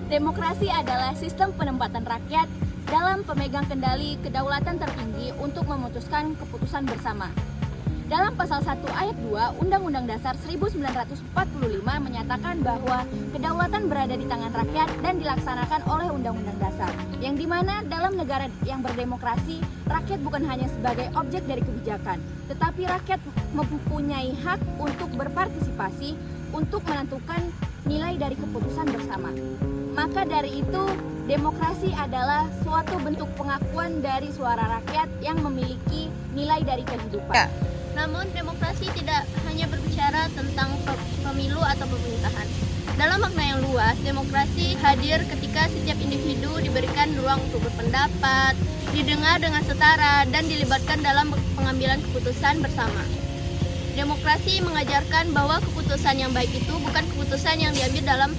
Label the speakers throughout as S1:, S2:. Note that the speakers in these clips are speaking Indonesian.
S1: Demokrasi adalah sistem penempatan rakyat dalam pemegang kendali kedaulatan tertinggi untuk memutuskan keputusan bersama. Dalam pasal 1 ayat 2 Undang-Undang Dasar 1945 menyatakan bahwa kedaulatan berada di tangan rakyat dan dilaksanakan oleh Undang-Undang Dasar, yang dimana dalam negara yang berdemokrasi, rakyat bukan hanya sebagai objek dari kebijakan, tetapi rakyat mempunyai hak untuk berpartisipasi untuk menentukan nilai dari keputusan bersama. Maka dari itu, demokrasi adalah suatu bentuk pengakuan dari suara rakyat yang memiliki nilai dari kehidupan.
S2: Namun, demokrasi tidak hanya berbicara tentang pemilu atau pemerintahan. Dalam makna yang luas, demokrasi hadir ketika setiap individu diberikan ruang untuk berpendapat, didengar dengan setara, dan dilibatkan dalam pengambilan keputusan bersama. Demokrasi mengajarkan bahwa keputusan yang baik itu bukan keputusan yang diambil dalam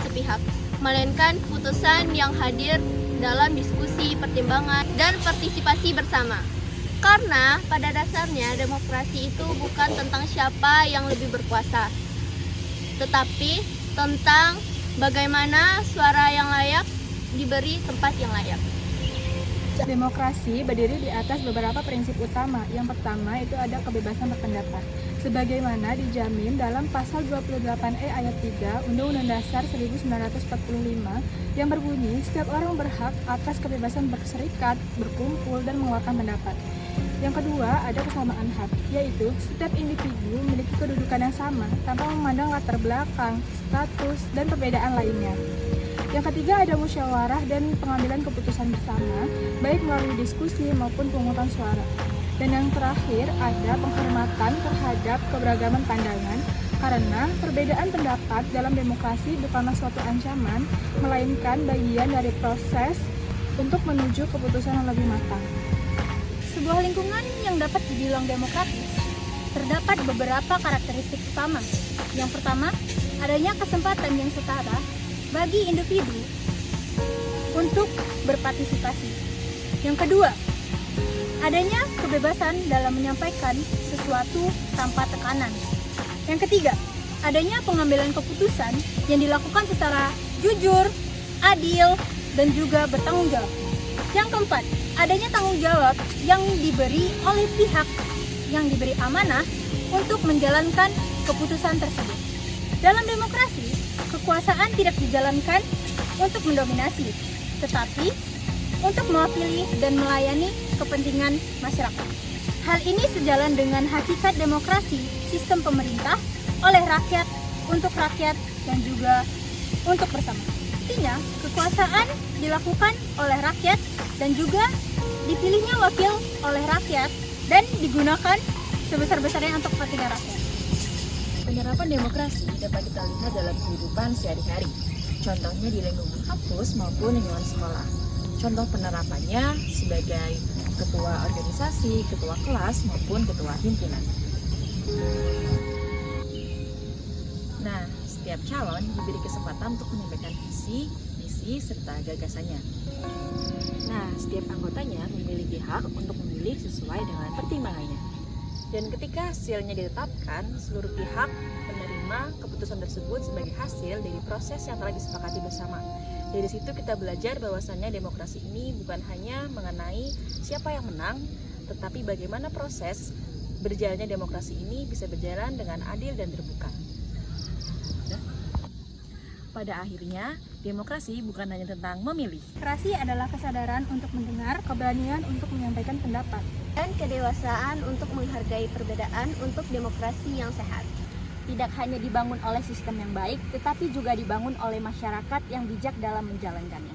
S2: sepihak, melainkan keputusan yang hadir dalam diskusi, pertimbangan, dan partisipasi bersama. Karena pada dasarnya demokrasi itu bukan tentang siapa yang lebih berkuasa, tetapi tentang bagaimana suara yang layak diberi tempat yang layak.
S3: Demokrasi berdiri di atas beberapa prinsip utama. Yang pertama itu ada kebebasan berpendapat, sebagaimana dijamin dalam pasal 28E ayat 3 Undang-Undang Dasar 1945 yang berbunyi setiap orang berhak atas kebebasan berserikat, berkumpul, dan mengeluarkan pendapat. Yang kedua ada kesamaan hak, yaitu setiap individu memiliki kedudukan yang sama tanpa memandang latar belakang, status, dan perbedaan lainnya. Yang ketiga ada musyawarah dan pengambilan keputusan bersama, baik melalui diskusi maupun pemungutan suara. Dan yang terakhir ada penghormatan terhadap keberagaman pandangan, karena perbedaan pendapat dalam demokrasi bukanlah suatu ancaman, melainkan bagian dari proses untuk menuju keputusan yang lebih matang.
S1: Sebuah lingkungan yang dapat dibilang demokratis terdapat beberapa karakteristik utama. Yang pertama, adanya kesempatan yang setara bagi individu untuk berpartisipasi. Yang kedua, adanya kebebasan dalam menyampaikan sesuatu tanpa tekanan. Yang ketiga, adanya pengambilan keputusan yang dilakukan secara jujur, adil, dan juga bertanggung jawab. Yang keempat, adanya tanggung jawab yang diberi oleh pihak yang diberi amanah untuk menjalankan keputusan tersebut. Dalam demokrasi, kekuasaan tidak dijalankan untuk mendominasi, tetapi untuk mewakili dan melayani kepentingan masyarakat. Hal ini sejalan dengan hakikat demokrasi, sistem pemerintah oleh rakyat, untuk rakyat, dan juga untuk bersama. Artinya, kekuasaan dilakukan oleh rakyat dan juga dipilihnya wakil oleh rakyat dan digunakan sebesar-besarnya untuk kepentingan rakyat.
S4: Penerapan demokrasi dapat kita lihat dalam kehidupan sehari-hari, contohnya di lingkungan kampus maupun lingkungan sekolah. Contoh penerapannya sebagai ketua organisasi, ketua kelas, maupun ketua himpunan. Nah, setiap calon diberi kesempatan untuk menyampaikan visi, misi, serta gagasannya. Nah, setiap anggotanya memiliki hak untuk memilih sesuai dengan pertimbangannya. Dan ketika hasilnya ditetapkan, seluruh pihak menerima keputusan tersebut sebagai hasil dari proses yang telah disepakati bersama. Dari situ kita belajar bahwasannya demokrasi ini bukan hanya mengenai siapa yang menang, tetapi bagaimana proses berjalannya demokrasi ini bisa berjalan dengan adil dan terbuka. Pada akhirnya, demokrasi bukan hanya tentang memilih.
S3: Demokrasi adalah kesadaran untuk mendengar, keberanian untuk menyampaikan pendapat,
S2: Dan kedewasaan untuk menghargai perbedaan untuk demokrasi yang sehat.
S1: Tidak hanya dibangun oleh sistem yang baik, tetapi juga dibangun oleh masyarakat yang bijak dalam menjalankannya.